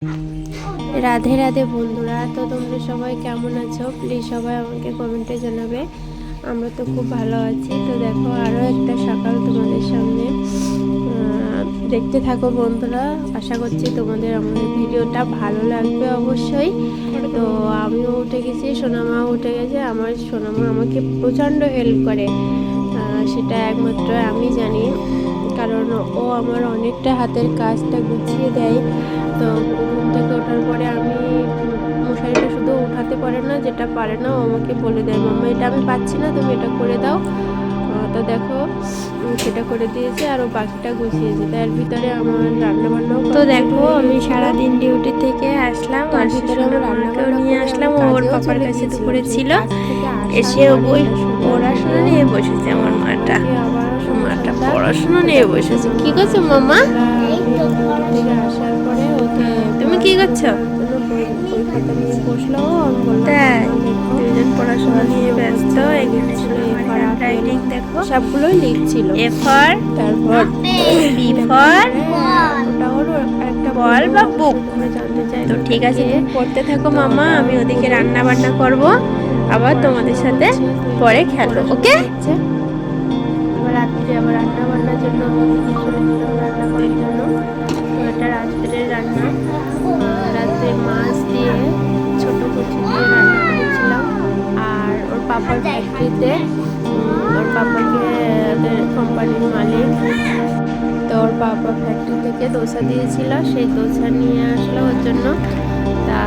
রাধে রাধে বন্ধুরা, তো তোমরা সবাই কেমন আছো? প্লিজ সবাই আমাকে কমেন্টে জানাবে। আমরা তো খুব ভালো আছি। তো দেখো, আরও একটা সকাল তোমাদের সামনে। দেখতে থাকো বন্ধুরা, আশা করছি তোমাদের আমাদের ভিডিওটা ভালো লাগবে অবশ্যই। তো আমিও উঠে গেছি, সোনামাও উঠে গেছে। আমার সোনামা আমাকে প্রচণ্ড হেল্প করে, সেটা একমাত্র আমি জানি, কারণ ও আমার অনেকটা হাতের কাজটা গুছিয়ে দেয়। তো ঘুম থেকে ওঠার পরে আমি মশারিটা শুধু উঠাতে পারে না, যেটা পারে না ও আমাকে বলে দেয়, মাম্মা এটা আমি পাচ্ছি না, তুমি এটা করে দাও। তো দেখো, সেটা করে দিয়েছে আর ও বাকিটা গুছিয়েছে। তার ভিতরে আমার রান্নাবান্নাও, তো দেখো আমি সারাদিন ডিউটি থেকে আসলাম, তার ভিতরে আমি রান্নাকেও নিয়ে আসলাম। ওর পাপার কাছে দুপুরে ছিল, এসে বই পড়াশোনা নিয়ে বসেছে। আমার মাটা পড়াশোনা নিয়ে বসেছে। কি করছো মাম্মা? আসার পরে ওকে, তুমি কি করছো? তাই দুজন পড়াশোনা নিয়ে ব্যস্ত। এখানে রাইটিং দেখো, সবগুলোই লিখছিল। এ ফর, তারপর বি ফর বল বা বুক। তো ঠিক আছে, পড়তে থাকো মামা, আমি ওদিকে রান্না বান্না করব, আবার তোমাদের সাথে পরে খেলো। ওকে, রাত্রে আবার রান্না বান্নার জন্য রান্না করার জন্য। তো এটা রাত্রের রান্না, রাত্রে মাছ দিয়ে ছোট কচু দিয়ে রান্না করেছিলাম। আর ওর পাপার ফ্যাক্টরিতে, ওর পাপাকে কোম্পানির মালিক, তো ওর পাপা ফ্যাক্টরি থেকে দোসা দিয়েছিল, সেই দোসা নিয়ে আসলো ওর জন্য। তা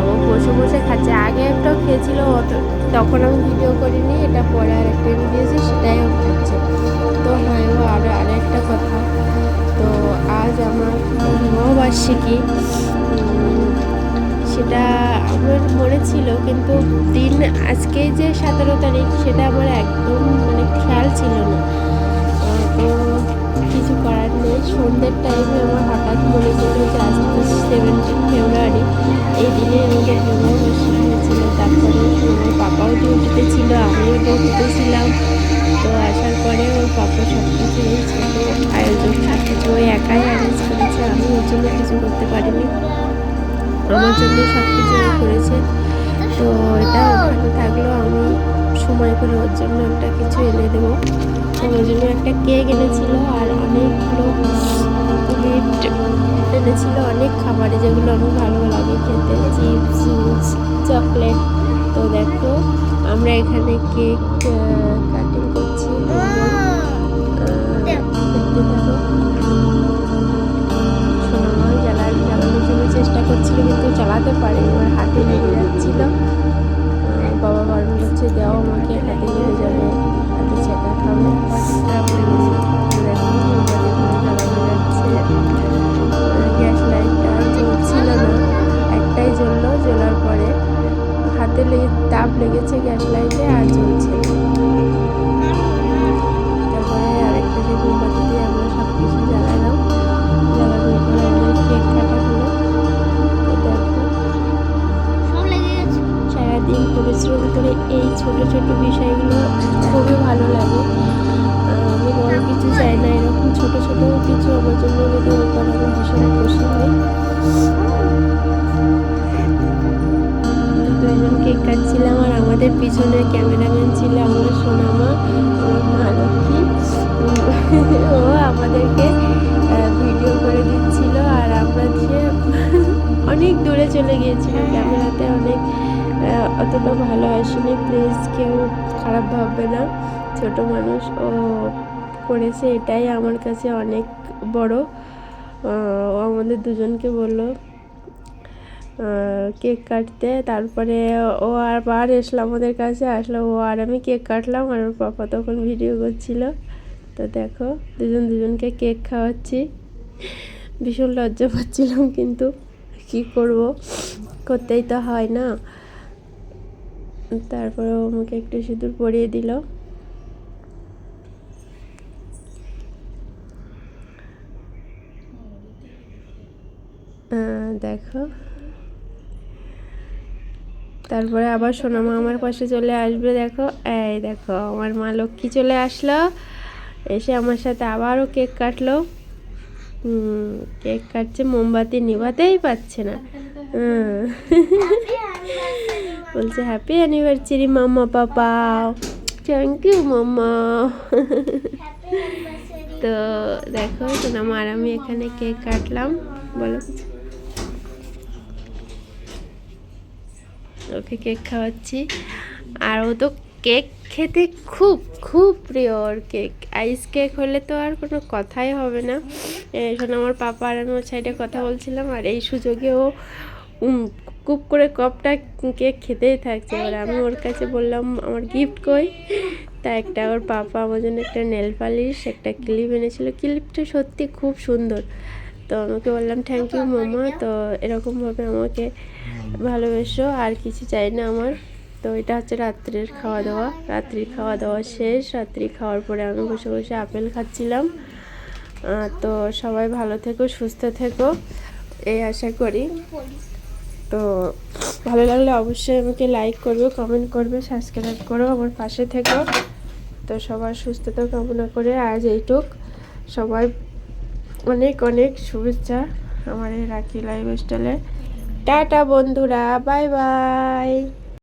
ও বসে বসে খাচ্ছে। আগে একটাও খেয়েছিল, তখন আমি ভিডিও করিনি, এটা পরে আর একটা দিয়েছি, সেটাই ও খাচ্ছে। তো হ্যাঁ, ও আরেকটা কথা, তো আজ আমার নববার্ষিকী, সেটা আমার মনে ছিল, কিন্তু দিন আজকে যে 17 তারিখ সেটা আমার একদম খেয়াল ছিল না। তো কিছু করার নেই, সন্ধ্যের টাইমে আমার হঠাৎ মনে পড়লো যে আজ তো 17 ফেব্রুয়ারি, এই দিনে আমাদের নববর্ষিকী হয়েছিল। তারপরে আমার পাপাও ডিউটিতে ছিল, আমিও ডিউটিতে ছিলাম। তো আসার পরে ওর পাপা সব কিছু এই ছোটো আয়োজন সব কিছু ওই একাই অ্যারেঞ্জ করেছে, আমি ওর জন্য কিছু করতে পারিনি, আমার জন্য সব কিছু করেছে। তো এটা ওখানে থাকলো, আমি সময় করে ওর জন্য একটা কিছু এনে দেবো। ওর জন্য একটা কেক এনেছিল আর অনেকগুলো গিফট এনেছিল, অনেক খাবারে যেগুলো আমার ভালো লাগে খেতে, চিপস, জুস, চকলেট। তো দেখো, আমরা এখানে কেক কাটিং করছি। দেখতে থাকো, সোনামাও জ্বালানোর জন্য চেষ্টা করছিল, কিন্তু চালাতে পারে, ওর হাতে লেগে যাচ্ছিল। বাবা বারণ করছে, দেওয়া আমাকে, হাতে লেগে যাবে, হাতে ছেঁকা খাবে। গ্যাস লাইটটা জ্বলছিল না, একটাই জ্বললো, জ্বলার পরে হাতে তাপ লেগেছে গ্যাস লাইটে, আর জ্বলছে না। তারপরে আরেকটা মোমবাতি দিয়ে আমরা সব কিছু জ্বালালাম, জ্বালানোর পরে আমাদের কেক কাটা হলো। তো দেখো, সারাদিন পরিশ্রম করে এই ছোট ছোট বিষয়গুলো খুবই ভালো লাগে। আমি বড় কিছু চাই না, এরকম ছোট ছোট কিছু আমার জন্য যদি ও করে, আমি ভীষণ খুশি হই। দুজন কেক কাটছিলাম, আর আমাদের পিছনে ক্যামেরাম্যান ছিল আমার সোনামা, আমার মা লক্ষ্মী। ও আমাদেরকে ভিডিও করে দিচ্ছিল, আর আমরা যে অনেক দূরে চলে গিয়েছিলাম, ক্যামেরাতে অনেক অতটা ভালো আসেনি, প্লিজ কেউ খারাপ ভাববে না, ছোট মানুষ ও করেছে, এটাই আমার কাছে অনেক বড়। ও আমাদের দুজনকে বললো কেক কাটতে, তারপরে ও আবার এসলো আমাদের কাছে, আসলো ও আর আমি কেক কাটলাম, আর ওর পাপা তখন ভিডিও করছিল। তো দেখো, দুজনকে কেক খাওয়াচ্ছি, ভীষণ লজ্জা পাচ্ছিলাম, কিন্তু কি করব, করতেই তো হয় না। তারপরে আমাকে একটু সিঁদুর পরিয়ে দিল। দেখো, তারপরে আবার সোনামা আমার পাশে চলে আসবে। দেখো, এই দেখো, আমার মা লক্ষ্মী চলে আসলো, এসে আমার সাথে আবারও কেক কাটলো। কেক কাটছে, মোমবাতি নিভাতেই পারছে না। বলছে happy anniversary mamma papa, thank you mamma. তো দেখো সোনাম আর আমি এখানে কেক কাটলাম, বলো ওকে কেক খাওয়াচ্ছি। আর ও তো কেক খেতে খুব খুব প্রিয় ওর কেক। আইস কেক হলে তো আর কোনো কথাই হবে না। এখন আমার পাপা আর আমি ওর সাইডে কথা বলছিলাম, আর এই সুযোগে ও কুপ করে কপটা কেক খেতেই থাকছে। এবার আমি ওর কাছে বললাম আমার গিফট কই, তা একটা ওর পাপা আমার জন্য একটা নেল পালিশ, একটা ক্লিপ এনেছিল। ক্লিপটা সত্যি খুব সুন্দর। তো আমাকে বললাম থ্যাংক ইউ মামা। তো এরকমভাবে আমাকে ভালোবেসো, আর কিছু চাই না আমার। তো এটা হচ্ছে রাত্রের খাওয়া দাওয়া। রাত্রির খাওয়া দাওয়া শেষ। রাত্রি খাওয়ার পরে আমি বসে বসে আপেল খাচ্ছিলাম। তো সবাই ভালো থেকো, সুস্থ থেকো, এই আশা করি। তো ভালো লাগলে অবশ্যই আমাকে লাইক করবে, কমেন্ট করবে, সাবস্ক্রাইব করো, আমার পাশে থেকো। তো সবার সুস্থতা কামনা করে আজ এইটুক। সবাই অনেক অনেক শুভেচ্ছা আমার এই রাখি লাইফস্টাইলে। টাটা বন্ধুরা, বাই বাই।